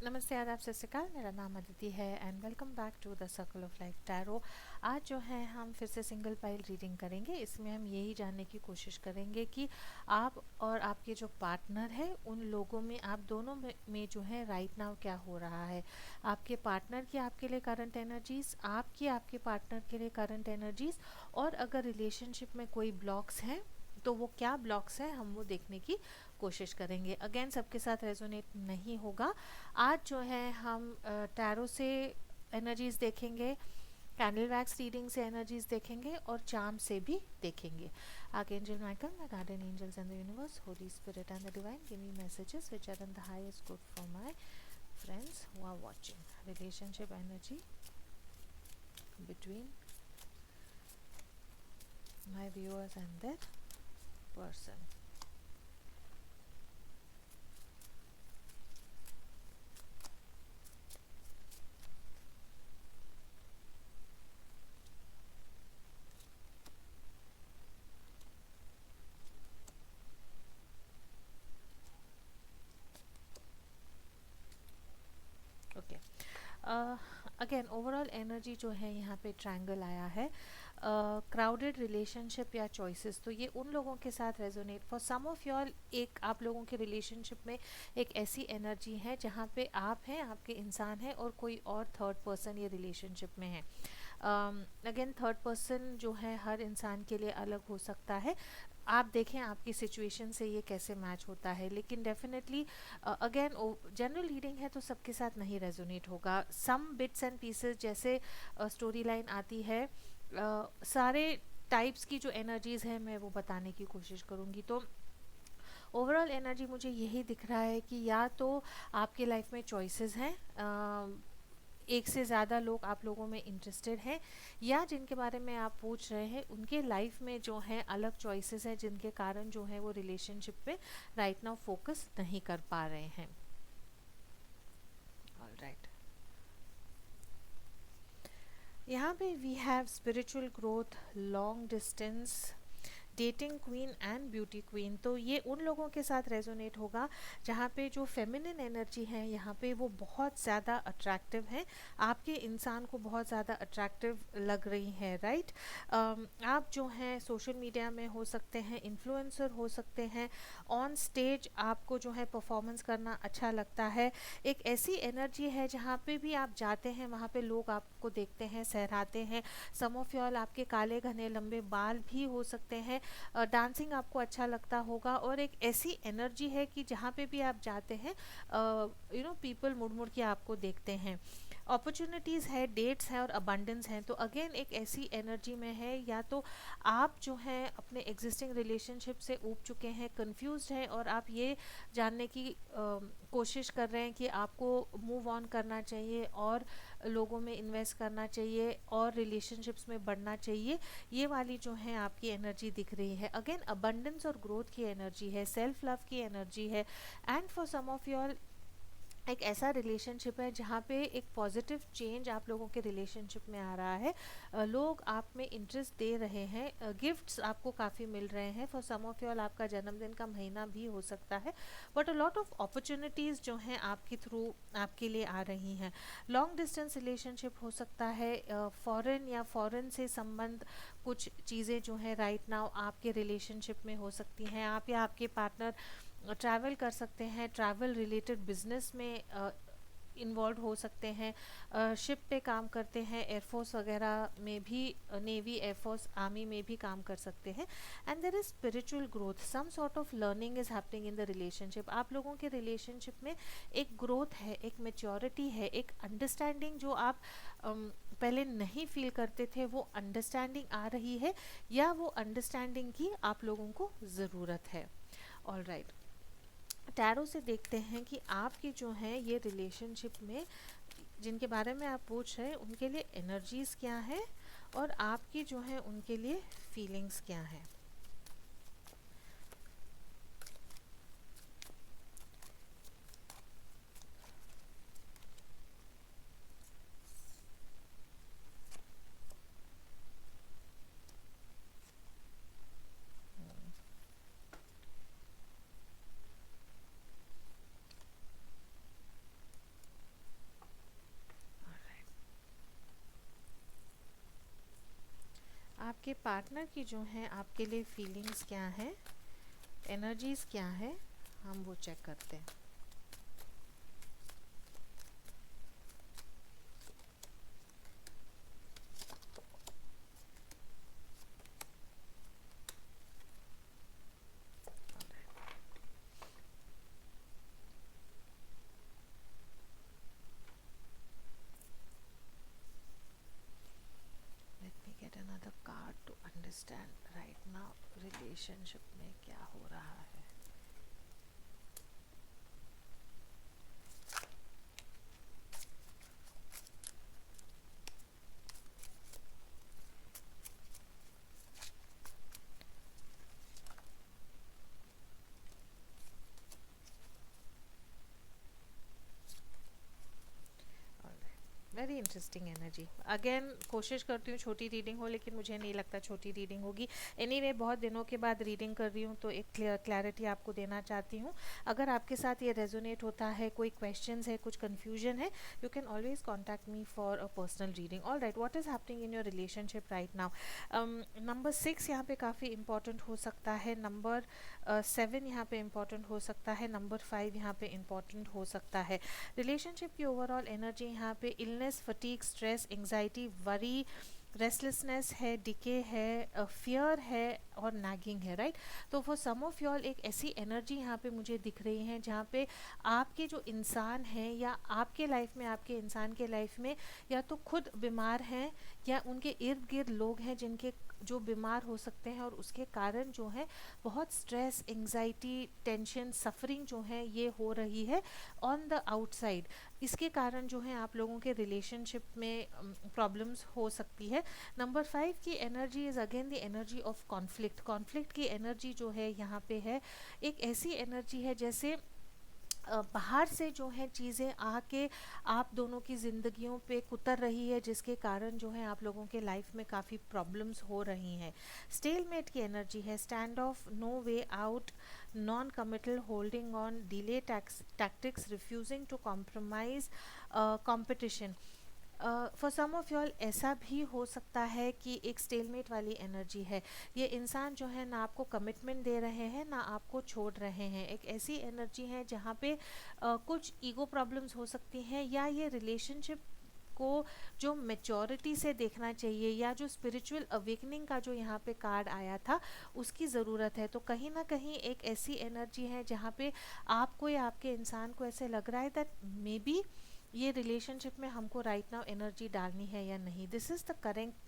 नमस्ते, आदाब, सत श्री अकाल। मेरा नाम अदिति है and welcome back to the circle of life tarot. आज जो है हम फिर से सिंगल पाइल रीडिंग करेंगे। इसमें हम यही जानने की कोशिश करेंगे कि आप और आपके जो पार्टनर है उन लोगों में, आप दोनों में जो है राइट नाउ क्या हो रहा है। आपके पार्टनर की आपके लिए करंट एनर्जीज, आपकी आपके पार्टनर के लिए करंट एनर्जीज, और अगर रिलेशनशिप में कोई ब्लॉक्स हैं तो वो क्या ब्लॉक्स हैं हम वो देखने की कोशिश करेंगे। अगेन सबके साथ रेजोनेट नहीं होगा। आज जो है हम टैरो से एनर्जीज देखेंगे, कैंडल वैक्स रीडिंग से एनर्जीज देखेंगे और चार्म से भी देखेंगे। Archangel Michael, my guardian angels and the universe, holy spirit and the divine, give me messages which are in the highest good for my friends who are watching. Relationship energy between my viewers and their person. Okay, again overall energy जो है यहाँ पे triangle आया है। Crowded relationship या choices, तो ये उन लोगों के साथ resonate for some of your. एक आप लोगों के रिलेशनशिप में एक ऐसी एनर्जी है जहाँ पे आप हैं, आपके इंसान है और कोई और थर्ड पर्सन ये रिलेशनशिप में है। अगेन थर्ड पर्सन जो है हर इंसान के लिए अलग हो सकता है। आप देखें आपकी सिचुएशन से ये कैसे मैच होता है, लेकिन डेफिनेटली अगेन जनरल रीडिंग है तो सबके साथ नहीं रेजोनेट होगा। सम बिट्स एंड पीसेस जैसे स्टोरी लाइन आती है, सारे टाइप्स की जो एनर्जीज है मैं वो बताने की कोशिश करूँगी। तो ओवरऑल एनर्जी मुझे यही दिख रहा है कि या तो आपके लाइफ में चॉइसेस हैं, एक से ज़्यादा लोग आप लोगों में इंटरेस्टेड हैं, या जिनके बारे में आप पूछ रहे हैं उनके लाइफ में जो है अलग चॉइसेस हैं जिनके कारण जो है वो रिलेशनशिप पे राइट नाउ फोकस नहीं कर पा रहे हैं। ऑल राइट, यहाँ पे we have spiritual growth, long distance, dating queen and beauty queen. तो ये उन लोगों के साथ रेजोनेट होगा जहाँ पे जो फेमिनिन एनर्जी है यहाँ पे वो बहुत ज़्यादा अट्रैक्टिव है, आपके इंसान को बहुत ज़्यादा अट्रैक्टिव लग रही है, राइट। आप जो हैं सोशल मीडिया में हो सकते हैं, इन्फ्लुएंसर हो सकते हैं, ऑन स्टेज आपको जो है परफॉर्मेंस करना अच्छा लगता है। एक ऐसी एनर्जी है जहाँ पे भी आप जाते हैं वहाँ पे लोग आपको देखते हैं, सहराते हैं। सम ऑफ यॉल आपके काले घने लंबे बाल भी हो सकते हैं, डांसिंग आपको अच्छा लगता होगा, और एक ऐसी एनर्जी है कि जहाँ पे भी आप जाते हैं पीपल मुड़ मुड़ के आपको देखते हैं। अपॉर्चुनिटीज़ है, डेट्स हैं और अबंडेंस हैं। तो अगेन एक ऐसी एनर्जी में है, या तो आप जो हैं अपने एग्जिस्टिंग रिलेशनशिप से ऊब चुके हैं, कंफ्यूज्ड हैं, और आप ये जानने की कोशिश कर रहे हैं कि आपको मूव ऑन करना चाहिए और लोगों में इन्वेस्ट करना चाहिए और रिलेशनशिप्स में बढ़ना चाहिए। ये वाली जो है आपकी एनर्जी दिख रही है। अगेन अबंडेंस और ग्रोथ की एनर्जी है, सेल्फ लव की एनर्जी है, and for some of your एक ऐसा रिलेशनशिप है जहाँ पे एक पॉजिटिव चेंज आप लोगों के रिलेशनशिप में आ रहा है। लोग आप में इंटरेस्ट दे रहे हैं, गिफ्ट्स आपको काफ़ी मिल रहे हैं। फॉर सम ऑफ यू आपका जन्मदिन का महीना भी हो सकता है, but a lot of opportunities जो हैं आपके थ्रू आपके लिए आ रही हैं। लॉन्ग डिस्टेंस रिलेशनशिप हो सकता है, फॉरेन या फॉरेन से संबंध कुछ चीज़ें जो हैं राइट नाउ आपके रिलेशनशिप में हो सकती हैं। आप या आपके पार्टनर ट्रैवल कर सकते हैं, ट्रैवल रिलेटेड बिजनेस में इन्वॉल्व हो सकते हैं, शिप पे काम करते हैं, एयरफोर्स वगैरह में भी, नेवी, एयरफोर्स, आर्मी में भी काम कर सकते हैं। And there is spiritual growth, some sort of learning is happening in the relationship. आप लोगों के रिलेशनशिप में एक ग्रोथ है, एक मेच्योरिटी है, एक अंडरस्टैंडिंग जो आप पहले नहीं फील करते थे वो अंडरस्टैंडिंग आ रही है, या वो अंडरस्टैंडिंग की आप लोगों को ज़रूरत है। ऑल राइट, टैरो से देखते हैं कि आपकी जो है ये रिलेशनशिप में जिनके बारे में आप पूछ रहे हैं उनके लिए एनर्जीज क्या है और आपकी जो है उनके लिए फीलिंग्स क्या है। आपके पार्टनर की जो है आपके लिए फीलिंग्स क्या है, एनर्जीज क्या है, हम वो चेक करते हैं। Let me get another card to understand right now relationship में क्या हो रहा है। Very interesting energy. अगेन कोशिश करती हूँ छोटी रीडिंग हो, लेकिन मुझे नहीं लगता छोटी रीडिंग होगी। एनीवे बहुत दिनों के बाद रीडिंग कर रही हूँ तो एक क्लैरिटी आपको देना चाहती हूँ। अगर आपके साथ ये रेजोनेट होता है, कोई क्वेश्चंस है, कुछ कन्फ्यूजन है, you can always contact me for a personal reading. All right, what is happening in your relationship right now. Number 6 यहाँ पे काफ़ी इंपॉर्टेंट हो सकता है, नंबर 7 यहाँ पे इंपॉर्टेंट हो सकता है, नंबर 5 यहाँ पे इंपॉर्टेंट हो सकता है। रिलेशनशिप की ओवरऑल एनर्जी यहाँ पे illness, fatigue, stress, anxiety, worry, restlessness है, डिके है, फियर है और नैगिंग है, राइट। तो फॉर सम ऑफ यॉल एक ऐसी एनर्जी यहाँ पे मुझे दिख रही है जहाँ पे आपके जो इंसान हैं या आपके लाइफ में, आपके इंसान के लाइफ में या तो खुद बीमार हैं या उनके इर्द गिर्द लोग हैं जिनके जो बीमार हो सकते हैं और उसके कारण जो है बहुत स्ट्रेस, एंग्जाइटी, टेंशन, सफरिंग जो है ये हो रही है ऑन द आउटसाइड। इसके कारण जो है आप लोगों के रिलेशनशिप में प्रॉब्लम्स हो सकती है। नंबर 5 की energy is again the energy of conflict. Conflict की एनर्जी जो है यहाँ पे है एक ऐसी एनर्जी है जैसे बाहर से जो है चीज़ें आके आप दोनों की ज़िंदगियों पे कुतर रही है, जिसके कारण जो है आप लोगों के लाइफ में काफ़ी प्रॉब्लम्स हो रही हैं। स्टेलमेट की एनर्जी है, stand off, no way out, non committal, holding on, delay tactics, refusing to compromise, competition. For some of y'all ऐसा भी हो सकता है कि एक स्टेलमेट वाली एनर्जी है। ये इंसान जो है ना आपको कमिटमेंट दे रहे हैं ना आपको छोड़ रहे हैं। एक ऐसी एनर्जी है जहाँ पे कुछ ईगो प्रॉब्लम्स हो सकती हैं, या ये रिलेशनशिप को जो मेच्योरिटी से देखना चाहिए या जो स्पिरिचुअल अवेकनिंग का जो यहाँ पे कार्ड आया था उसकी ज़रूरत है। तो कहीं ना कहीं एक ऐसी एनर्जी है जहाँ पे आपको या आपके इंसान को ऐसे लग रहा है दैट मे बी ये रिलेशनशिप में हमको राइट नाउ एनर्जी डालनी है या नहीं। This is the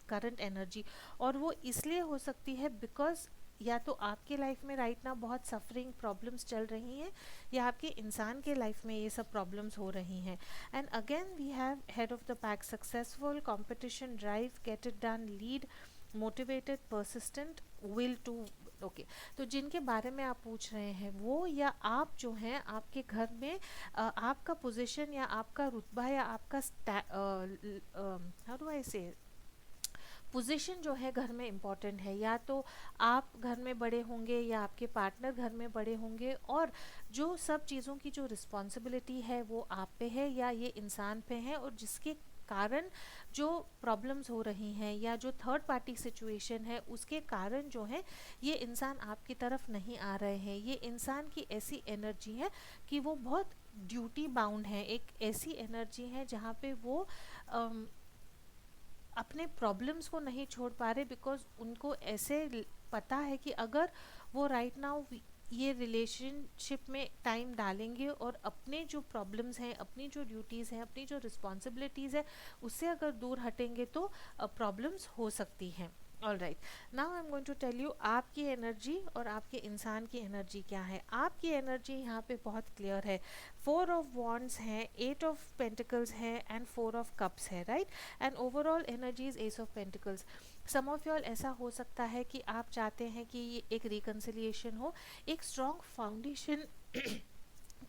current energy. और वो इसलिए हो सकती है बिकॉज या तो आपके लाइफ में राइट नाउ बहुत सफरिंग प्रॉब्लम्स चल रही हैं या आपके इंसान के लाइफ में ये सब प्रॉब्लम्स हो रही हैं। And again we have head of the pack, successful, competition, drive, get it done, lead, motivated, persistent, will to. Okay, तो जिनके बारे में आप पूछ रहे हैं वो या आप जो हैं आपके घर में आपका पोजीशन या आपका रुतबा या आपका हाउ डू आई से पोजीशन जो है घर में इम्पॉर्टेंट है। या तो आप घर में बड़े होंगे या आपके पार्टनर घर में बड़े होंगे, और जो सब चीज़ों की जो रिस्पॉन्सिबिलिटी है वो आप पे है या ये इंसान पे है, और जिसके कारण जो प्रॉब्लम्स हो रही हैं या जो थर्ड पार्टी सिचुएशन है उसके कारण जो है ये इंसान आपकी तरफ नहीं आ रहे हैं। ये इंसान की ऐसी एनर्जी है कि वो बहुत ड्यूटी बाउंड है। एक ऐसी एनर्जी है जहाँ पे वो अपने प्रॉब्लम्स को नहीं छोड़ पा रहे बिकॉज उनको ऐसे पता है कि अगर वो राइट नाउ ये रिलेशनशिप में टाइम डालेंगे और अपने जो प्रॉब्लम्स हैं, अपनी जो ड्यूटीज़ हैं, अपनी जो रिस्पॉन्सिबिलिटीज़ है उससे अगर दूर हटेंगे तो प्रॉब्लम्स हो सकती हैं। All right, now I am going to tell you आपकी एनर्जी और आपके इंसान की एनर्जी क्या है। आपकी एनर्जी यहाँ पे बहुत क्लियर है। 4 ऑफ वॉन्ड्स हैं, 8 ऑफ पेंटिकल्स है एंड 4 ऑफ कप्स है, right. And overall energy is ace of pentacles. Some of y'all ऐसा हो सकता है कि आप चाहते हैं कि ये एक रिकन्सिलिएशन हो, एक स्ट्रॉन्ग फाउंडेशन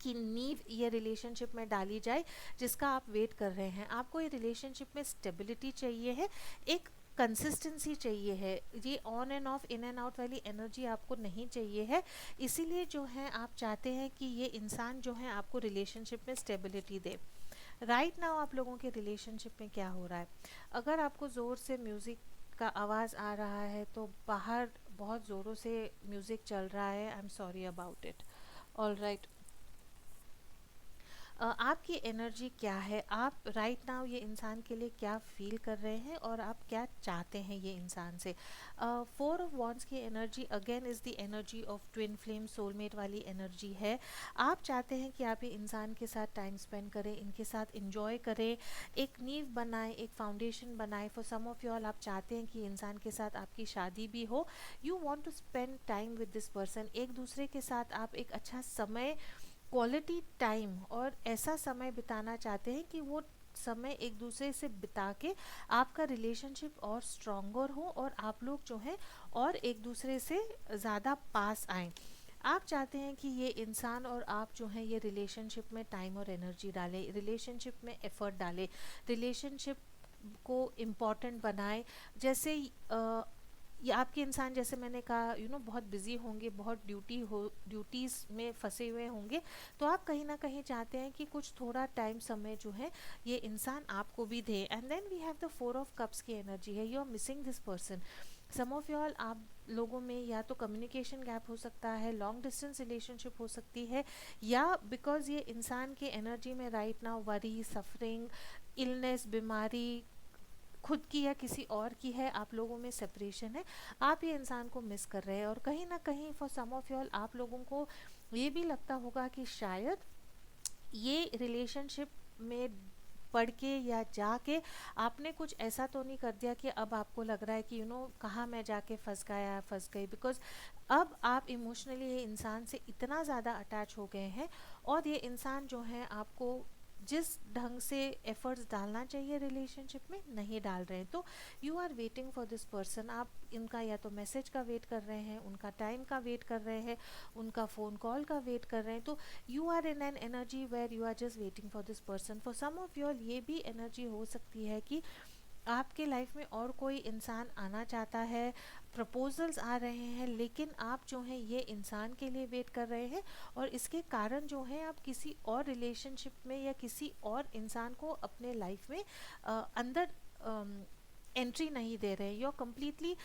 की नींव ये रिलेशनशिप में डाली जाए जिसका आप वेट कर रहे हैं। आपको ये रिलेशनशिप में स्टेबिलिटी चाहिए है, एक कंसिस्टेंसी चाहिए है। ये on end of, in and out वाली एनर्जी आपको नहीं चाहिए है। इसीलिए जो है आप चाहते हैं कि ये इंसान जो है आपको रिलेशनशिप में स्टेबिलिटी दे। राइट नाउ आप लोगों के रिलेशनशिप में क्या हो रहा है, अगर आपको ज़ोर से म्यूज़िक का आवाज़ आ रहा है तो बाहर बहुत ज़ोरों से म्यूज़िक चल रहा है, I am sorry about it. All right. आपकी एनर्जी क्या है, आप राइट नाउ ये इंसान के लिए क्या फील कर रहे हैं और आप क्या चाहते हैं ये इंसान से। फोर ऑफ वॉन्ड्स की energy again is the energy of twin flame, soulmate वाली एनर्जी है। आप चाहते हैं कि आप ये इंसान के साथ टाइम स्पेंड करें, इनके साथ इंजॉय करें, एक नींव बनाएं, एक फाउंडेशन बनाएं। For some of you all आप चाहते हैं कि इंसान के साथ आपकी शादी भी हो। You want to spend time with this person, एक दूसरे के साथ आप एक अच्छा समय, क्वालिटी टाइम और ऐसा समय बिताना चाहते हैं कि वो समय एक दूसरे से बिता के आपका रिलेशनशिप और स्ट्रॉन्गर हो और आप लोग जो है और एक दूसरे से ज़्यादा पास आएँ। आप चाहते हैं कि ये इंसान और आप जो हैं ये रिलेशनशिप में टाइम और एनर्जी डालें, रिलेशनशिप में एफर्ट डालें, रिलेशनशिप को इम्पॉर्टेंट बनाएं। जैसे ये आपके इंसान, जैसे मैंने कहा बहुत बिजी होंगे, बहुत ड्यूटीज़ में फंसे हुए होंगे, तो आप कहीं ना कहीं चाहते हैं कि कुछ थोड़ा टाइम समय जो है ये इंसान आपको भी दे। And then we have the four of cups की एनर्जी है, you are missing this person. Some of you all, आप लोगों में या तो कम्युनिकेशन गैप हो सकता है, लॉन्ग डिस्टेंस रिलेशनशिप हो सकती है, या बिकॉज ये इंसान की एनर्जी में right now worry, suffering, illness, बीमारी खुद की या किसी और की है, आप लोगों में सेपरेशन है, आप ये इंसान को मिस कर रहे हैं। और कहीं ना कहीं for some of you all आप लोगों को ये भी लगता होगा कि शायद ये रिलेशनशिप में पढ़ के या जाके आपने कुछ ऐसा तो नहीं कर दिया कि अब आपको लग रहा है कि कहाँ मैं जाके फंस गई, बिकॉज अब आप इमोशनली ये इंसान से इतना ज़्यादा अटैच हो गए हैं और ये इंसान जो है आपको जिस ढंग से एफर्ट्स डालना चाहिए रिलेशनशिप में नहीं डाल रहे हैं। तो you are waiting for this person, आप इनका या तो मैसेज का वेट कर रहे हैं, उनका टाइम का वेट कर रहे हैं, उनका फ़ोन कॉल का वेट कर रहे हैं। तो you are in an energy where you are just waiting for this person. For some of you ये भी एनर्जी हो सकती है कि आपके लाइफ में और कोई इंसान आना चाहता है, प्रपोजल्स आ रहे हैं, लेकिन आप जो हैं ये इंसान के लिए वेट कर रहे हैं और इसके कारण जो है आप किसी और रिलेशनशिप में या किसी और इंसान को अपने लाइफ में अंदर एंट्री नहीं दे रहे हैं। यू आर कम्प्लीटली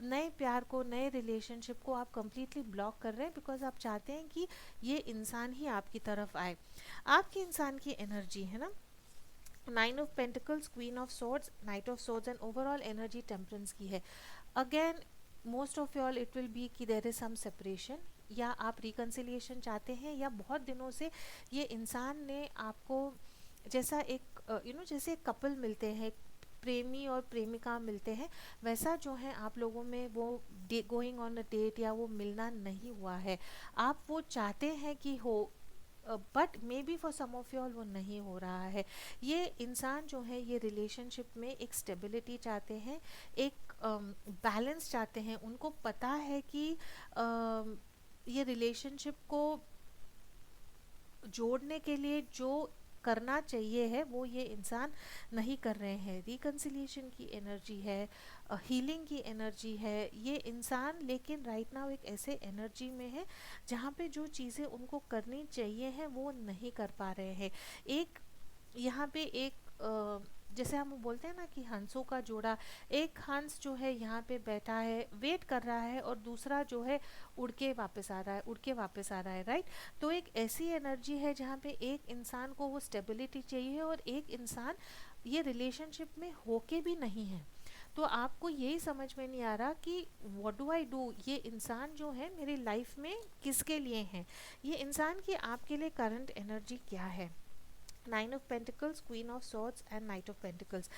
नए प्यार को, नए रिलेशनशिप को आप कम्प्लीटली ब्लॉक कर रहे हैं, बिकॉज आप चाहते हैं कि ये इंसान ही आपकी तरफ आए। आपके इंसान की एनर्जी है ना, nine of pentacles, queen of swords, night of swords and overall energy temperance की है। Again most of all it will be कि देयर इज सम सेपरेशन, या आप रिकन्सिलिएशन चाहते हैं, या बहुत दिनों से ये इंसान ने आपको जैसा एक जैसे एक कपल मिलते हैं, प्रेमी और प्रेमिका मिलते हैं, वैसा जो है आप लोगों में वो गोइंग ऑन अ डेट या वो मिलना नहीं हुआ है। आप वो चाहते हैं कि हो, but maybe for some of you all वो नहीं हो रहा है। ये इंसान जो है ये रिलेशनशिप में एक स्टेबिलिटी चाहते हैं, एक बैलेंस चाहते हैं। उनको पता है कि ये रिलेशनशिप को जोड़ने के लिए जो करना चाहिए है वो ये इंसान नहीं कर रहे हैं। रिकन्सिलिएशन की एनर्जी है, हीलिंग की एनर्जी है ये इंसान, लेकिन राइट नाउ एक ऐसे एनर्जी में है जहाँ पे जो चीज़ें उनको करनी चाहिए हैं वो नहीं कर पा रहे हैं। एक यहाँ पे एक जैसे हम बोलते हैं ना कि हंसों का जोड़ा, एक हंस जो है यहाँ पे बैठा है, वेट कर रहा है, और दूसरा जो है उड़ के वापस आ रहा है, उड़ के वापस आ रहा है, राइट। तो एक ऐसी एनर्जी है जहाँ पे एक इंसान को वो स्टेबिलिटी चाहिए और एक इंसान ये रिलेशनशिप में होके भी नहीं है। तो आपको यही समझ में नहीं आ रहा कि व्हाट डू आई डू, ये इंसान जो है मेरी लाइफ में किसके लिए है, ये इंसान की आपके लिए करंट एनर्जी क्या है। Nine of pentacles, queen of swords and knight of pentacles.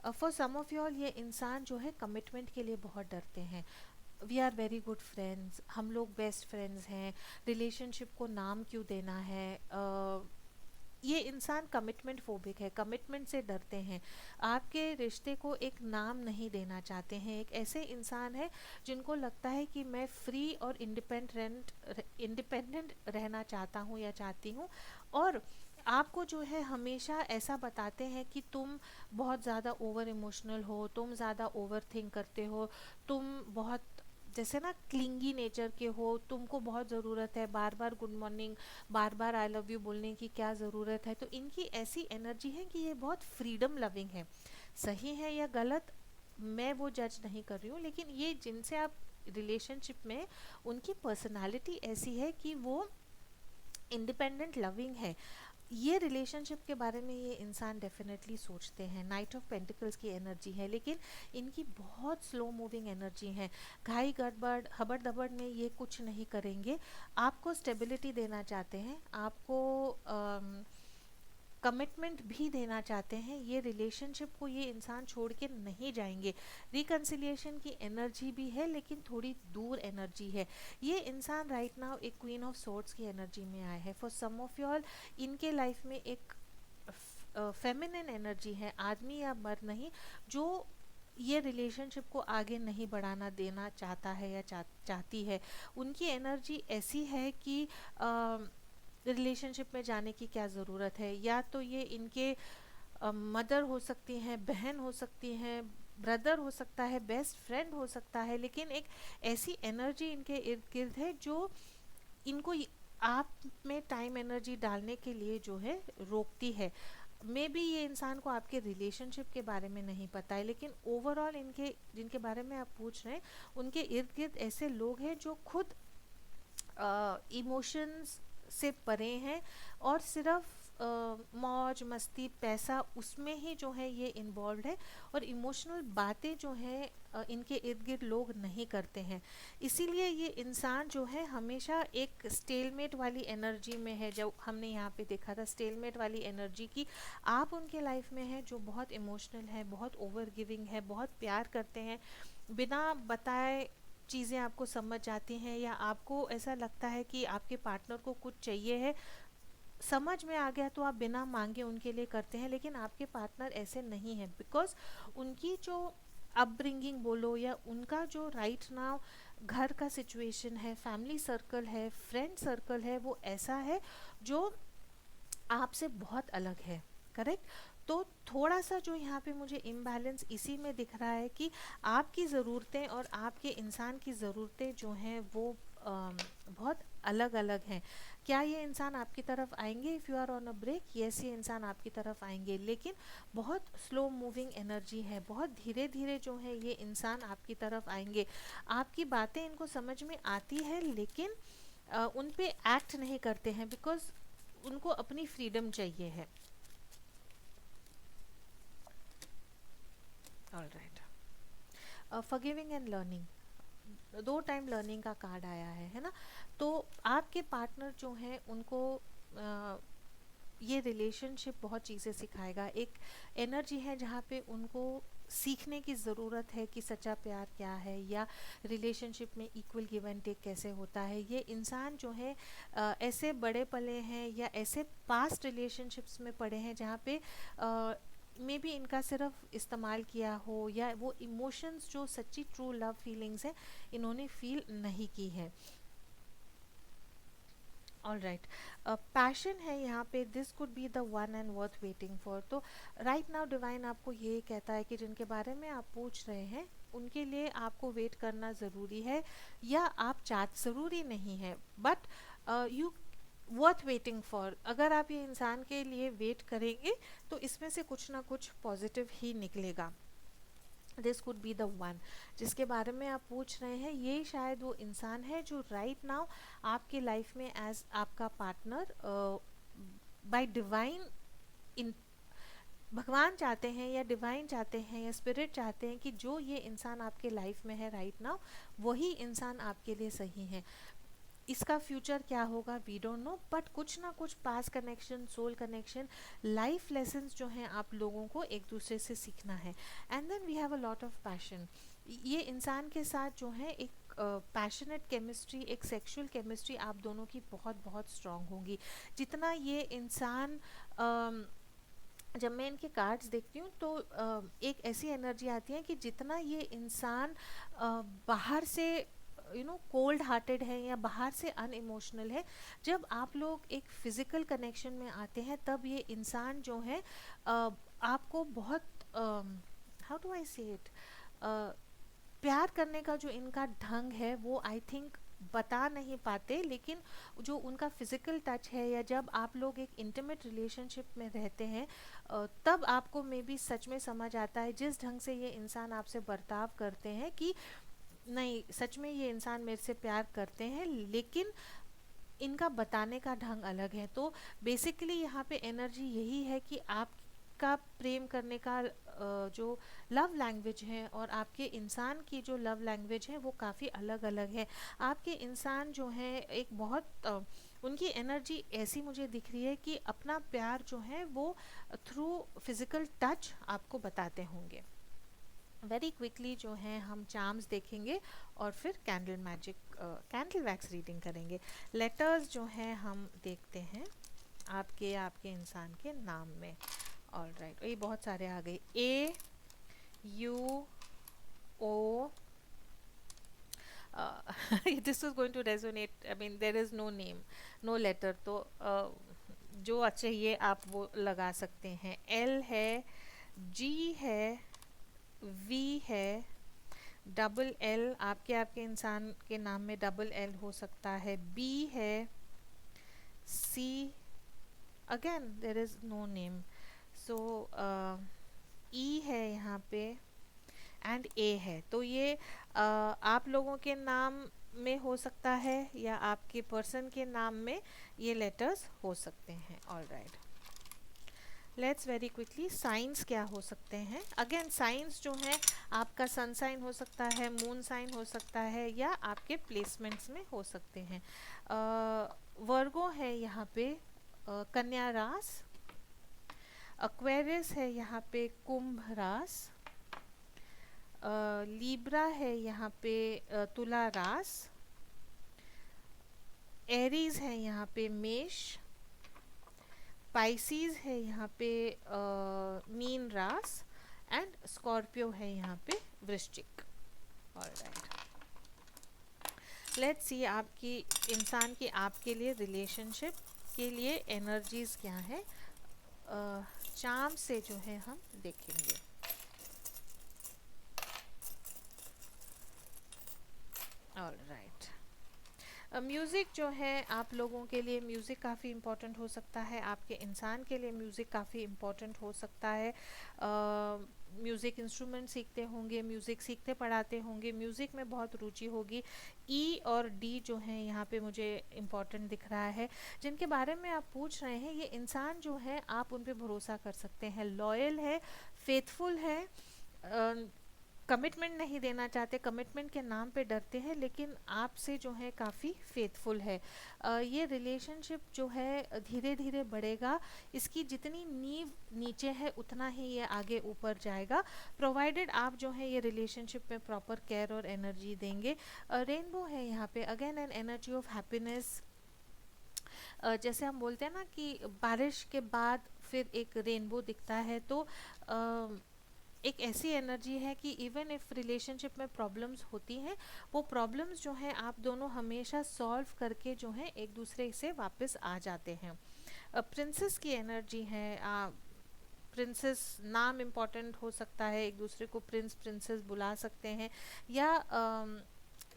For some of you all ये इंसान जो है कमिटमेंट के लिए बहुत डरते हैं। We are very good friends, हम लोग बेस्ट फ्रेंड्स हैं, रिलेशनशिप को नाम क्यों देना है। ये इंसान कमिटमेंट फोबिक है, कमिटमेंट से डरते हैं, आपके रिश्ते को एक नाम नहीं देना चाहते हैं। एक ऐसे इंसान है जिनको लगता है कि मैं फ्री और इंडिपेंडेंट रहना चाहता हूँ या चाहती हूँ, और आपको जो है हमेशा ऐसा बताते हैं कि तुम बहुत ज़्यादा ओवर इमोशनल हो, तुम ज़्यादा ओवर थिंक करते हो, तुम बहुत जैसे ना क्लिंगी नेचर के हो, तुमको बहुत ज़रूरत है बार बार गुड मॉर्निंग, बार बार आई लव यू बोलने की क्या ज़रूरत है। तो इनकी ऐसी एनर्जी है कि ये बहुत फ्रीडम लविंग है। सही है या गलत मैं वो जज नहीं कर रही हूँ, लेकिन ये जिनसे आप रिलेशनशिप में, उनकी पर्सनालिटी ऐसी है कि वो इंडिपेंडेंट लविंग है। ये रिलेशनशिप के बारे में ये इंसान डेफिनेटली सोचते हैं। नाइट ऑफ पेंटिकल्स की एनर्जी है, लेकिन इनकी बहुत स्लो मूविंग एनर्जी है। घाई गड़बड़ हबड़ दबड़ में ये कुछ नहीं करेंगे। आपको स्टेबिलिटी देना चाहते हैं, आपको कमिटमेंट भी देना चाहते हैं। ये रिलेशनशिप को ये इंसान छोड़ के नहीं जाएंगे। रिकन्सिलिएशन की एनर्जी भी है, लेकिन थोड़ी दूर एनर्जी है। ये इंसान राइट नाउ एक क्वीन ऑफ सोर्ड्स की एनर्जी में आया है। For some of you all, इनके लाइफ में एक फेमिनिन एनर्जी है, आदमी या मर्द नहीं, जो ये रिलेशनशिप को आगे नहीं बढ़ाना देना चाहता है या चाहती है। उनकी एनर्जी ऐसी है कि रिलेशनशिप में जाने की क्या ज़रूरत है। या तो ये इनके मदर हो सकती हैं, बहन हो सकती हैं, ब्रदर हो सकता है, बेस्ट फ्रेंड हो सकता है, लेकिन एक ऐसी एनर्जी इनके इर्द गिर्द है जो इनको आप में टाइम एनर्जी डालने के लिए जो है रोकती है। मे बी ये इंसान को आपके रिलेशनशिप के बारे में नहीं पता है, लेकिन ओवरऑल इनके जिनके बारे में आप पूछ रहे हैं, उनके इर्द गिर्द ऐसे लोग हैं जो खुद इमोशंस से परे हैं, और सिर्फ मौज मस्ती पैसा उसमें ही जो है ये इन्वॉल्व है, और इमोशनल बातें जो हैं इनके इर्द गिर्द लोग नहीं करते हैं। इसीलिए ये इंसान जो है हमेशा एक स्टेलमेट वाली एनर्जी में है। जो हमने यहाँ पे देखा था स्टेलमेट वाली एनर्जी की, आप उनके लाइफ में है जो बहुत इमोशनल है, बहुत ओवर गिविंग है, बहुत प्यार करते हैं, बिना बताए चीज़ें आपको समझ जाती हैं, या आपको ऐसा लगता है कि आपके पार्टनर को कुछ चाहिए है, समझ में आ गया तो आप बिना मांगे उनके लिए करते हैं। लेकिन आपके पार्टनर ऐसे नहीं है, बिकॉज उनकी जो अपब्रिंगिंग बोलो, या उनका जो राइट नाउ घर का सिचुएशन है, फैमिली सर्कल है, फ्रेंड सर्कल है, वो ऐसा है जो आपसे बहुत अलग है। करेक्ट। तो थोड़ा सा जो यहाँ पे मुझे इम्बैलेंस इसी में दिख रहा है कि आपकी ज़रूरतें और आपके इंसान की ज़रूरतें जो हैं वो बहुत अलग अलग हैं। क्या ये इंसान आपकी तरफ आएंगे if you are on a break? Yes, ये इंसान आपकी तरफ आएंगे, लेकिन बहुत स्लो मूविंग एनर्जी है। बहुत धीरे धीरे जो है ये इंसान आपकी तरफ आएंगे। आपकी बातें इनको समझ में आती है, लेकिन उन पे एक्ट नहीं करते हैं, बिकॉज उनको अपनी फ्रीडम चाहिए है। All right. Forgiving and learning, 2 time learning का कार्ड आया है ना। तो आपके पार्टनर जो हैं उनको ये रिलेशनशिप बहुत चीज़ें सिखाएगा। एक एनर्जी है जहाँ पे उनको सीखने की ज़रूरत है कि सच्चा प्यार क्या है, या रिलेशनशिप में इक्वल गिव एंड टेक कैसे होता है। ये इंसान जो है ऐसे बड़े पले हैं या ऐसे पास्ट रिलेशनशिप्स में पड़े हैं जहाँ पे मे बी इनका सिर्फ इस्तेमाल किया हो, या वो इमोशंस जो सच्ची ट्रू लव फीलिंग्स हैं इन्होंने फील नहीं की है। All right. पैशन है यहाँ पे, this could be the one and worth waiting for. तो राइट नाउ डिवाइन आपको ये कहता है कि जिनके बारे में आप पूछ रहे हैं उनके लिए आपको वेट करना ज़रूरी है, या आप चाह ज़रूरी नहीं है, but you worth waiting for. अगर आप ये इंसान के लिए वेट करेंगे तो इसमें से कुछ ना कुछ पॉजिटिव ही निकलेगा। This could be the one जिसके बारे में आप पूछ रहे हैं। ये शायद वो इंसान है जो राइट नाउ आपके लाइफ में एज आपका पार्टनर बाय डिवाइन इन भगवान चाहते हैं, या डिवाइन चाहते हैं, या स्पिरिट चाहते हैं कि जो ये इंसान आपके लाइफ में है राइट नाउ, वही इंसान आपके लिए सही है। इसका फ्यूचर क्या होगा वी डोंट नो, बट कुछ ना कुछ past connection, soul connection, life lessons जो हैं आप लोगों को एक दूसरे से सीखना है। And then we have a lot of passion. ये इंसान के साथ जो है एक पैशनेट केमिस्ट्री, एक सेक्सुअल केमिस्ट्री आप दोनों की बहुत बहुत स्ट्रांग होगी। जितना ये इंसान जब मैं इनके कार्ड्स देखती हूँ तो एक ऐसी एनर्जी आती है कि जितना ये इंसान बाहर से कोल्ड हार्टेड है या बाहर से अनइमोशनल है, जब आप लोग एक फिजिकल कनेक्शन में आते हैं तब ये इंसान जो है आपको बहुत हाउ डू आई से इट, प्यार करने का जो इनका ढंग है वो आई थिंक बता नहीं पाते, लेकिन जो उनका फिजिकल टच है, या जब आप लोग एक इंटीमेट रिलेशनशिप में रहते हैं, तब आपको मे बी सच में समझ आता है जिस ढंग से ये इंसान आपसे बर्ताव करते हैं कि नहीं, सच में ये इंसान मेरे से प्यार करते हैं, लेकिन इनका बताने का ढंग अलग है। तो बेसिकली यहाँ पे एनर्जी यही है कि आपका प्रेम करने का जो लव लैंग्वेज है और आपके इंसान की जो लव लैंग्वेज है वो काफ़ी अलग अलग है। आपके इंसान जो है एक बहुत उनकी एनर्जी ऐसी मुझे दिख रही है कि अपना प्यार जो है वो थ्रू फिजिकल टच आपको बताते होंगे। वेरी क्विकली जो है हम चार्म्स देखेंगे और फिर candle magic candle wax reading करेंगे। लेटर्स जो हैं हम देखते हैं आपके आपके इंसान के नाम में। ऑल राइट, ये बहुत सारे आ गए। A, U, O, this is going to resonate, I mean there is no name, no letter, तो जो चाहिए आप वो लगा सकते हैं। एल है, जी है, वी है, डबल एल, आपके आपके इंसान के नाम में डबल एल हो सकता है, बी है, C, again there is no name, so E है यहाँ पे, एंड ए है। तो ये आप लोगों के नाम में हो सकता है या आपके पर्सन के नाम में ये लेटर्स हो सकते हैं। All right, let's very quickly science क्या हो सकते हैं। अगेन साइंस जो है आपका सन साइन हो सकता है, मून साइन हो सकता है, या आपके प्लेसमेंट्स में हो सकते हैं। वर्गो है यहाँ पे, कन्या रास, एक्वेरियस है यहाँ पे, कुंभ रास, लीब्रा है यहाँ पे, तुला रास, एरीज है यहाँ पे, मेष, पाइसीज है यहाँ पे, मीन रास, एंड स्कॉर्पियो है यहाँ पे, वृश्चिक। ऑलराइट, लेट्स सी आपकी इंसान की आपके लिए रिलेशनशिप के लिए एनर्जीज क्या है, चार्म से जो है हम देखेंगे। ऑलराइट, म्यूज़िक जो है आप लोगों के लिए म्यूज़िक काफ़ी इम्पोर्टेंट हो सकता है, आपके इंसान के लिए म्यूज़िक काफ़ी इम्पोर्टेंट हो सकता है। म्यूज़िक इंस्ट्रूमेंट सीखते होंगे, म्यूज़िक सीखते पढ़ाते होंगे, म्यूज़िक में बहुत रुचि होगी। ई और डी जो है यहाँ पे मुझे इम्पोर्टेंट दिख रहा है। जिनके बारे में आप पूछ रहे हैं, ये इंसान जो है आप उन पे भरोसा कर सकते हैं, लॉयल है, फेथफुल है, कमिटमेंट नहीं देना चाहते, कमिटमेंट के नाम पे डरते हैं, लेकिन आपसे जो है काफ़ी फेथफुल है। ये रिलेशनशिप जो है धीरे धीरे बढ़ेगा, इसकी जितनी नींव नीचे है उतना ही ये आगे ऊपर जाएगा, प्रोवाइडेड आप जो है ये रिलेशनशिप में प्रॉपर केयर और एनर्जी देंगे। रेनबो है यहाँ पे, again an energy of happiness. जैसे हम बोलते हैं ना कि बारिश के बाद फिर एक रेनबो दिखता है, तो एक ऐसी एनर्जी है कि इवन इफ रिलेशनशिप में प्रॉब्लम्स होती हैं, वो प्रॉब्लम्स जो हैं आप दोनों हमेशा सॉल्व करके जो है एक दूसरे से वापस आ जाते हैं। प्रिंसेस की एनर्जी है, प्रिंसेस नाम इम्पॉर्टेंट हो सकता है, एक दूसरे को प्रिंस प्रिंसेस बुला सकते हैं, या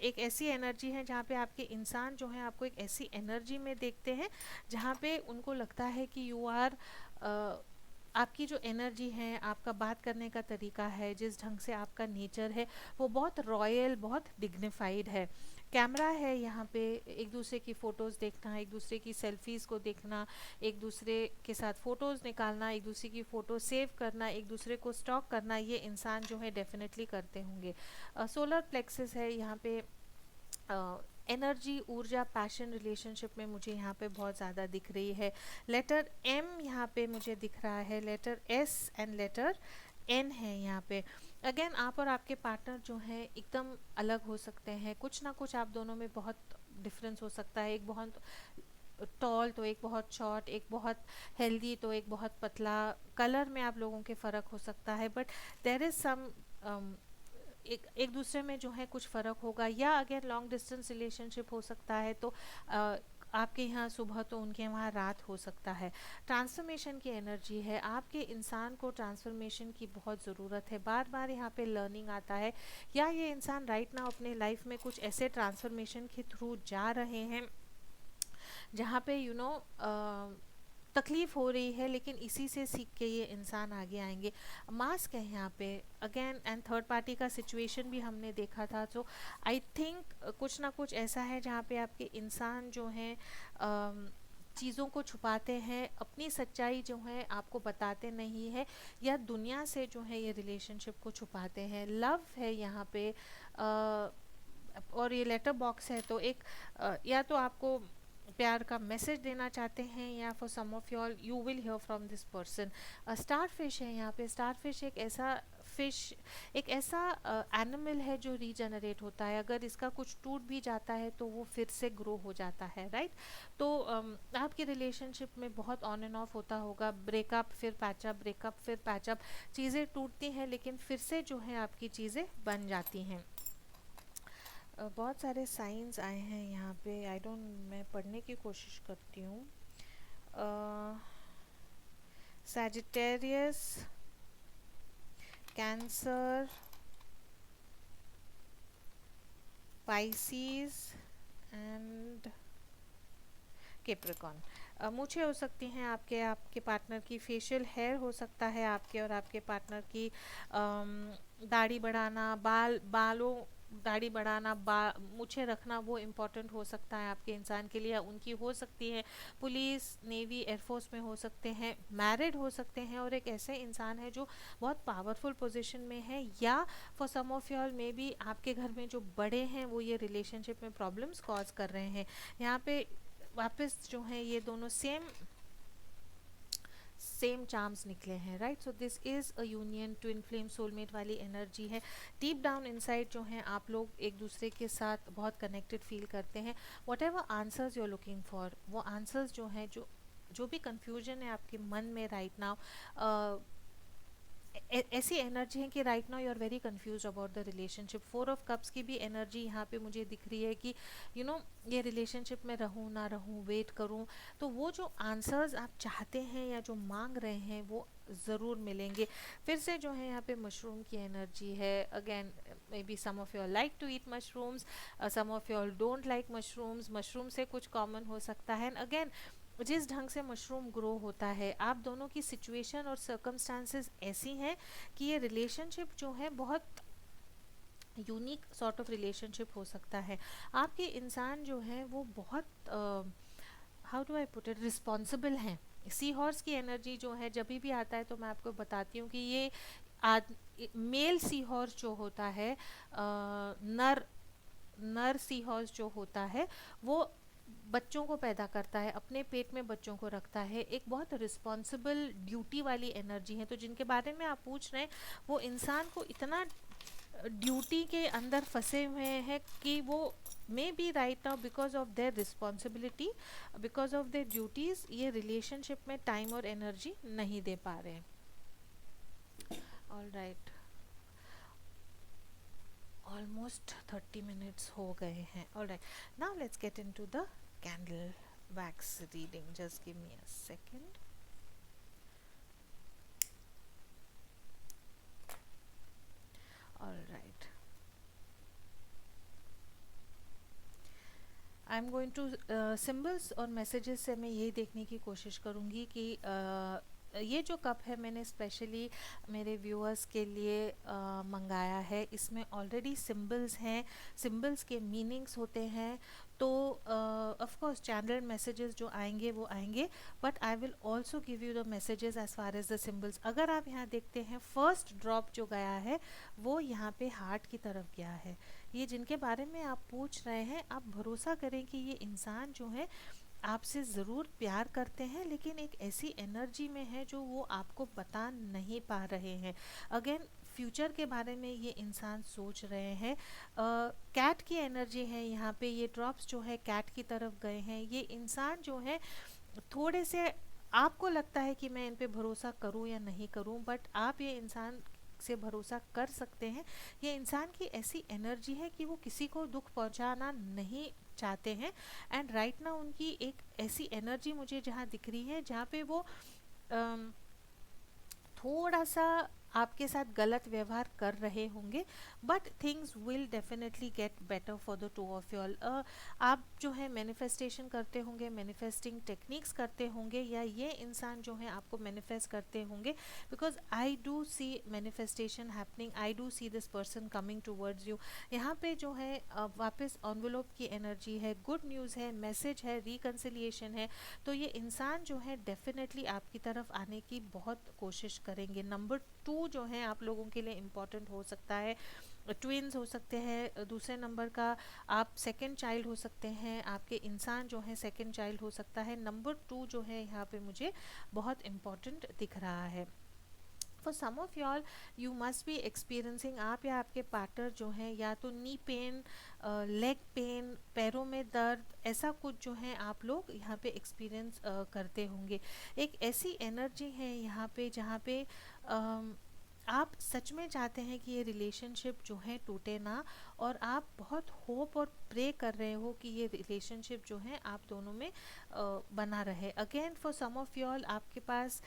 एक ऐसी एनर्जी है जहाँ पे आपके इंसान जो है आपको एक ऐसी एनर्जी में देखते हैं जहाँ पे उनको लगता है कि यू आर, आपकी जो एनर्जी है, आपका बात करने का तरीका है, जिस ढंग से आपका नेचर है, वो बहुत रॉयल, बहुत डिग्निफाइड है। कैमरा है यहाँ पे, एक दूसरे की फ़ोटोज़ देखना, एक दूसरे की सेल्फीज़ को देखना, एक दूसरे के साथ फ़ोटोज़ निकालना, एक दूसरे की फ़ोटो सेव करना, एक दूसरे को स्टॉक करना, ये इंसान जो है डेफिनेटली करते होंगे। सोलर प्लेक्सस है यहाँ पे, एनर्जी, ऊर्जा, पैशन रिलेशनशिप में मुझे यहाँ पे बहुत ज़्यादा दिख रही है। लेटर एम यहाँ पे मुझे दिख रहा है, letter S and letter N है यहाँ पे। अगेन आप और आपके पार्टनर जो हैं एकदम अलग हो सकते हैं, कुछ ना कुछ आप दोनों में बहुत डिफरेंस हो सकता है, एक बहुत टॉल तो एक बहुत शॉर्ट, एक बहुत हेल्दी तो एक बहुत पतला, कलर में आप लोगों के फ़र्क हो सकता है, बट देर इज़ सम एक दूसरे में जो है कुछ फ़र्क होगा। या अगर लॉन्ग डिस्टेंस रिलेशनशिप हो सकता है, तो आपके यहाँ सुबह तो उनके वहाँ रात हो सकता है। ट्रांसफॉर्मेशन की एनर्जी है, आपके इंसान को ट्रांसफॉर्मेशन की बहुत ज़रूरत है, बार बार यहाँ पे लर्निंग आता है, या ये इंसान राइट नाउ अपने लाइफ में कुछ ऐसे ट्रांसफॉर्मेशन के थ्रू जा रहे हैं जहाँ पे तकलीफ हो रही है, लेकिन इसी से सीख के ये इंसान आगे आएंगे। मास्क है यहाँ पे अगेन, एंड थर्ड पार्टी का सिचुएशन भी हमने देखा था। तो आई थिंक कुछ ना कुछ ऐसा है जहाँ पे आपके इंसान जो हैं चीज़ों को छुपाते हैं, अपनी सच्चाई जो है आपको बताते नहीं है, या दुनिया से जो है ये रिलेशनशिप को छुपाते हैं। लव है यहाँ पे और ये लेटर बॉक्स है, तो एक या तो आपको प्यार का मैसेज देना चाहते हैं, या for some of you you will hear from this person. Starfish है यहाँ पे। स्टार फिश एक ऐसा फिश, एक ऐसा एनिमल है जो रीजनरेट होता है। अगर इसका कुछ टूट भी जाता है तो वो फिर से ग्रो हो जाता है, राइट। तो आपकी रिलेशनशिप में बहुत ऑन एंड ऑफ होता होगा, ब्रेकअप फिर पैचअप, ब्रेकअप फिर पैचअप, चीज़ें टूटती हैं लेकिन फिर से जो है आपकी चीज़ें बन जाती हैं। बहुत सारे साइंस आए हैं यहाँ पे, आई डोंट, मैं पढ़ने की कोशिश करती हूँ। Sagittarius, Cancer, Pisces and Capricorn. मूछें हो सकती हैं आपके, आपके पार्टनर की फेशियल हेयर हो सकता है आपके और आपके पार्टनर की, दाढ़ी बढ़ाना, बालों दाढ़ी बढ़ाना, मूछें रखना, वो इम्पॉर्टेंट हो सकता है आपके इंसान के लिए। उनकी हो सकती है पुलिस, नेवी, एयरफोर्स में हो सकते हैं, मैरिड हो सकते हैं, और एक ऐसे इंसान है जो बहुत पावरफुल पोजीशन में है, या for some of you all maybe आपके घर में जो बड़े हैं वो ये रिलेशनशिप में प्रॉब्लम्स कॉज कर रहे हैं। यहाँ पे वापस जो है ये दोनों सेम चार्म्स निकले हैं, right. So this is a union, twin flame, soulmate वाली एनर्जी है। डीप डाउन इनसाइड जो है आप लोग एक दूसरे के साथ बहुत कनेक्टेड फील करते हैं। Whatever answers you are looking for, वो आंसर्स जो हैं, जो भी कंफ्यूजन है आपके मन में राइट नाउ, ऐसी एनर्जी है कि right now you are very confuse about the relationship. 4 of cups की भी एनर्जी यहाँ पे मुझे दिख रही है कि ये रिलेशनशिप में रहूँ ना रहूँ, वेट करूँ। तो वो जो आंसर्स आप चाहते हैं या जो मांग रहे हैं वो ज़रूर मिलेंगे। फिर से जो है यहाँ पे मशरूम की एनर्जी है। Again maybe some of you like to eat mushrooms, some of you don't like mushrooms. Mushroom से कुछ कॉमन हो सकता है। अगेन जिस ढंग से मशरूम ग्रो होता है, आप दोनों की सिचुएशन और सर्कमस्टांसेस ऐसी हैं कि ये रिलेशनशिप जो है बहुत यूनिक सॉर्ट ऑफ रिलेशनशिप हो सकता है। आपके इंसान जो है वो बहुत how do I put it, responsible हैं। सी हॉर्स की एनर्जी जो है जब भी आता है तो मैं आपको बताती हूँ कि ये मेल सी हॉर्स जो होता है, नर सी हॉर्स जो होता है, वो बच्चों को पैदा करता है, अपने पेट में बच्चों को रखता है। एक बहुत रिस्पॉन्सिबल ड्यूटी वाली एनर्जी है। तो जिनके बारे में आप पूछ रहे हैं वो इंसान को इतना ड्यूटी के अंदर फंसे हुए हैं कि वो may be right now because of their responsibility, because of their duties, ये रिलेशनशिप में टाइम और एनर्जी नहीं दे पा रहे हैं। ऑल राइट, ऑलमोस्ट 30 मिनट्स हो गए हैं। All right, now let's get into the candle wax reading. Just give me a second. All right, I am going to symbols और मैसेजेस से मैं यही देखने की कोशिश करूँगी कि ये जो कप है मैंने स्पेशली मेरे व्यूअर्स के लिए मंगाया है। इसमें ऑलरेडी सिम्बल्स हैं, सिम्बल्स के मीनिंग्स होते हैं। तो ऑफ कोर्स चैनल मैसेजेस जो आएंगे वो आएंगे, but I will also give you the messages as far as the symbols. अगर आप यहाँ देखते हैं फर्स्ट ड्रॉप जो गया है वो यहाँ पे हार्ट की तरफ गया है। ये जिनके बारे में आप पूछ रहे हैं, आप भरोसा करें कि ये इंसान जो है आपसे ज़रूर प्यार करते हैं, लेकिन एक ऐसी एनर्जी में है जो वो आपको बता नहीं पा रहे हैं। अगेन फ्यूचर के बारे में ये इंसान सोच रहे हैं। कैट की एनर्जी है यहाँ पे, ये ड्रॉप्स जो है कैट की तरफ गए हैं। ये इंसान जो है थोड़े से, आपको लगता है कि मैं इन पे भरोसा करूँ या नहीं करूँ, बट आप ये इंसान से भरोसा कर सकते हैं। ये इंसान की ऐसी एनर्जी है कि वो किसी को दुख पहुंचाना नहीं चाहते हैं। एंड राइट ना उनकी एक ऐसी एनर्जी मुझे जहाँ दिख रही है जहाँ पे वो थोड़ा सा आपके साथ गलत व्यवहार कर रहे होंगे, but things will definitely get better for the two of you all. आप जो है मैनिफेस्टेशन करते होंगे, मैनिफेस्टिंग टेक्निक्स करते होंगे, या ये इंसान जो है आपको मैनिफेस्ट करते होंगे, because I do see manifestation happening, I do see this person coming towards you. यहाँ पे जो है वापस एनवेलोप की एनर्जी है, गुड न्यूज़ है, मैसेज है, रिकन्सिलिएशन है। तो ये इंसान जो है डेफिनेटली आपकी तरफ आने की बहुत कोशिश करेंगे। नंबर 2 जो है आप लोगों के लिए इम्पॉर्टेंट हो सकता है, ट्विन्स हो सकते हैं। दूसरे नंबर का आप सेकंड चाइल्ड हो सकते हैं, आपके इंसान जो है सेकंड चाइल्ड हो सकता है। नंबर 2 जो है यहाँ पे मुझे बहुत इम्पॉर्टेंट दिख रहा है। For some of y'all you must be experiencing, आप या आपके पार्टनर जो है या तो नी पेन, लेग पेन, पैरों में दर्द, ऐसा कुछ जो है आप लोग यहाँ पे एक्सपीरियंस करते होंगे। एक ऐसी एनर्जी है यहाँ पे जहाँ पे आप सच में चाहते हैं कि ये रिलेशनशिप जो है टूटे ना, और आप बहुत होप और प्रे कर रहे हो कि ये रिलेशनशिप जो है आप दोनों में बना रहे। Again for some of you all आपके पास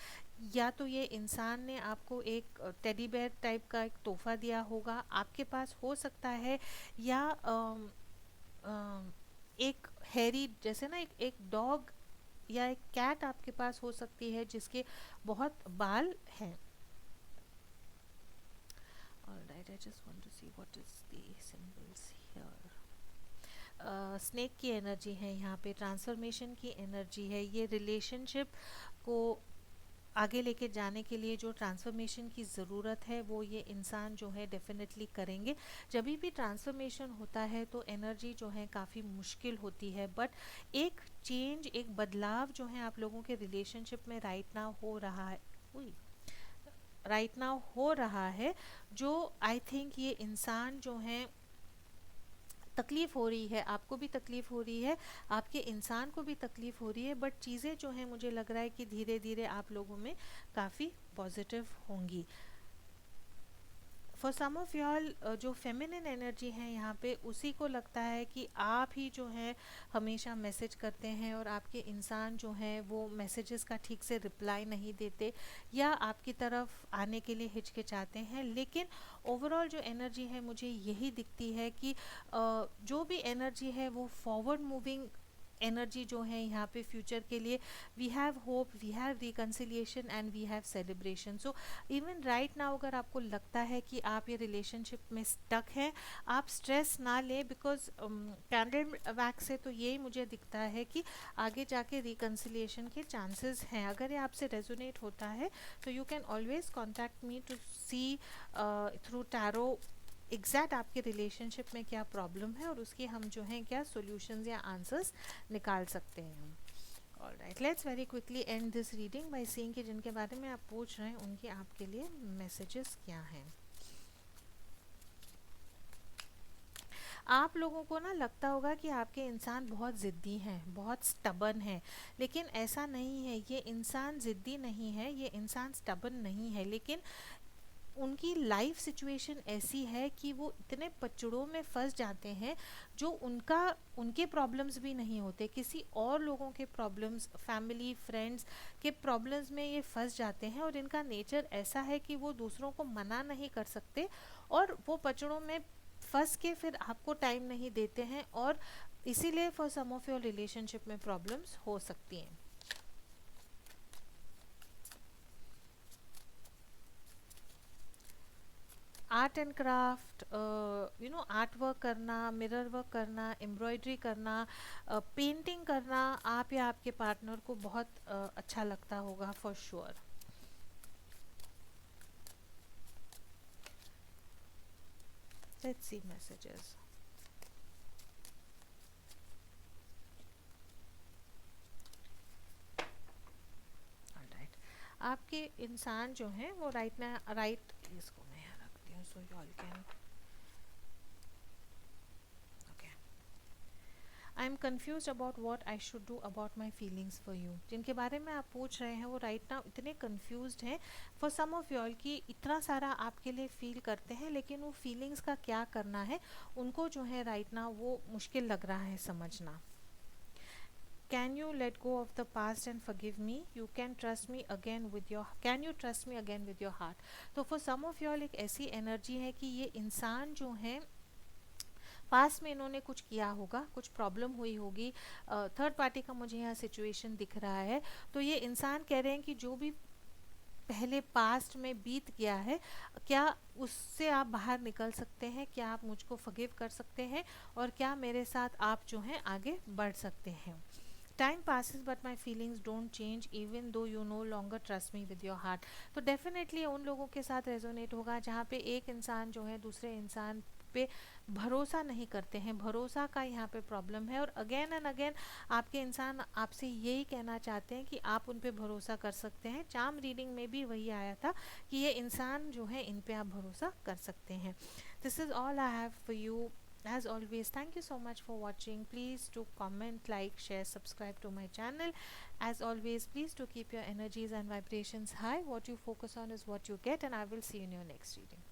या तो ये इंसान ने आपको एक टेडी बेयर टाइप का एक तोहफा दिया होगा, आपके पास हो सकता है, या एक हैरी जैसे ना एक डॉग या एक कैट आपके पास हो सकती है जिसके बहुत बाल हैं। Alright, I just want to see what is the symbols here. Snake की एनर्जी है यहाँ पे, ट्रांसफॉर्मेशन की एनर्जी है। ये रिलेशनशिप को आगे लेके जाने के लिए जो ट्रांसफॉर्मेशन की ज़रूरत है वो ये इंसान जो है डेफिनेटली करेंगे। जब भी ट्रांसफॉर्मेशन होता है तो एनर्जी जो है काफ़ी मुश्किल होती है, बट एक चेंज, एक बदलाव जो है आप लोगों के रिलेशनशिप में राइट नाउ हो रहा है, जो आई थिंक ये इंसान जो है तकलीफ़ हो रही है, आपको भी तकलीफ़ हो रही है, आपके इंसान को भी तकलीफ़ हो रही है, बट चीज़ें जो हैं मुझे लग रहा है कि धीरे धीरे आप लोगों में काफ़ी पॉजिटिव होंगी। फॉर सम ऑफ यॉल जो फेमिनिन एनर्जी है यहाँ पे, उसी को लगता है कि आप ही जो है हमेशा मैसेज करते हैं और आपके इंसान जो है वो मैसेजेस का ठीक से रिप्लाई नहीं देते या आपकी तरफ आने के लिए हिचकिचाते हैं। लेकिन ओवरऑल जो एनर्जी है मुझे यही दिखती है कि जो भी एनर्जी है वो फॉरवर्ड मूविंग एनर्जी जो है यहाँ पे फ्यूचर के लिए, we have hope, we have reconciliation and we have celebration. So even right now अगर आपको लगता है कि आप ये रिलेशनशिप में स्टक हैं, आप स्ट्रेस ना लें, बिकॉज कैंडल वैक्स से तो यही मुझे दिखता है कि आगे जाके रिकन्सिलिएशन के चांसेस हैं। अगर ये आपसे रेजोनेट होता है तो you can always contact me to see through tarot exact आपके रिलेशनशिप में क्या प्रॉब्लम है और उसकी हम जो हैं क्या सॉल्यूशंस या आंसर्स निकाल सकते हैं। Alright, let's very quickly and this reading by seeing कि जिनके बारे में आप पूछ रहे हैं उनके आपके लिए मैसेजेस क्या हैं। आप लोगों को ना लगता होगा कि आपके इंसान बहुत ज़िद्दी हैं, बहुत स्टबन है, लेकिन ऐसा नहीं है। ये इंसान ज़िद्दी नहीं है, ये इंसान स्टबन नहीं है, लेकिन उनकी लाइफ सिचुएशन ऐसी है कि वो इतने पचड़ों में फंस जाते हैं जो उनके प्रॉब्लम्स भी नहीं होते, किसी और लोगों के प्रॉब्लम्स, फैमिली फ्रेंड्स के प्रॉब्लम्स में ये फंस जाते हैं। और इनका नेचर ऐसा है कि वो दूसरों को मना नहीं कर सकते और वो पचड़ों में फंस के फिर आपको टाइम नहीं देते हैं, और इसीलिए for some of your relationship में प्रॉब्लम्स हो सकती हैं। Art and craft, art work करना, मिरर वर्क करना, एम्ब्रॉयडरी करना, पेंटिंग करना आप या आपके पार्टनर को बहुत अच्छा लगता होगा for sure. Let's see messages. Alright, आपके इंसान जो हैं वो राइट इसको मैं यहाँ रखती हूँ so you all can. I am confuse about what I should do about my feelings for you. जिनके बारे में आप पूछ रहे हैं वो राइट नाउ इतने कन्फ्यूज हैं for some of you all कि इतना सारा आपके लिए फील करते हैं, लेकिन वो फीलिंग्स का क्या करना है उनको जो है राइट नाउ वो मुश्किल लग रहा है समझना। Can you let go of the past and forgive me? You can trust me again with your, can you trust me again with your heart? तो for some of you all एक ऐसी energy है कि ये इंसान जो है past में इन्होंने कुछ किया होगा, कुछ प्रॉब्लम हुई होगी, थर्ड पार्टी का मुझे यहाँ सिचुएशन दिख रहा है। तो ये इंसान कह रहे हैं कि जो भी पहले पास्ट में बीत गया है, क्या उससे आप बाहर निकल सकते हैं, क्या आप मुझको फॉरगिव कर सकते हैं, और क्या मेरे साथ आप जो हैं आगे बढ़ सकते हैं। Time passes but my feelings don't change even though you know longer trust me with your heart. तो डेफिनेटली उन लोगों के साथ रेजोनेट होगा जहाँ पे एक इंसान जो है दूसरे इंसान पे भरोसा नहीं करते हैं, भरोसा का यहाँ पे प्रॉब्लम है। और अगेन एंड अगेन आपके इंसान आपसे यही कहना चाहते हैं कि आप उन पे भरोसा कर सकते हैं। चार्म रीडिंग में भी वही आया था कि ये इंसान जो है इन पे आप भरोसा कर सकते हैं। This is all I have for you. As always, thank you so much for watching. Please do comment, like, share, subscribe to my channel. As always, please do keep your energies and vibrations high. What you focus on is what you get, and I will see you in your next reading.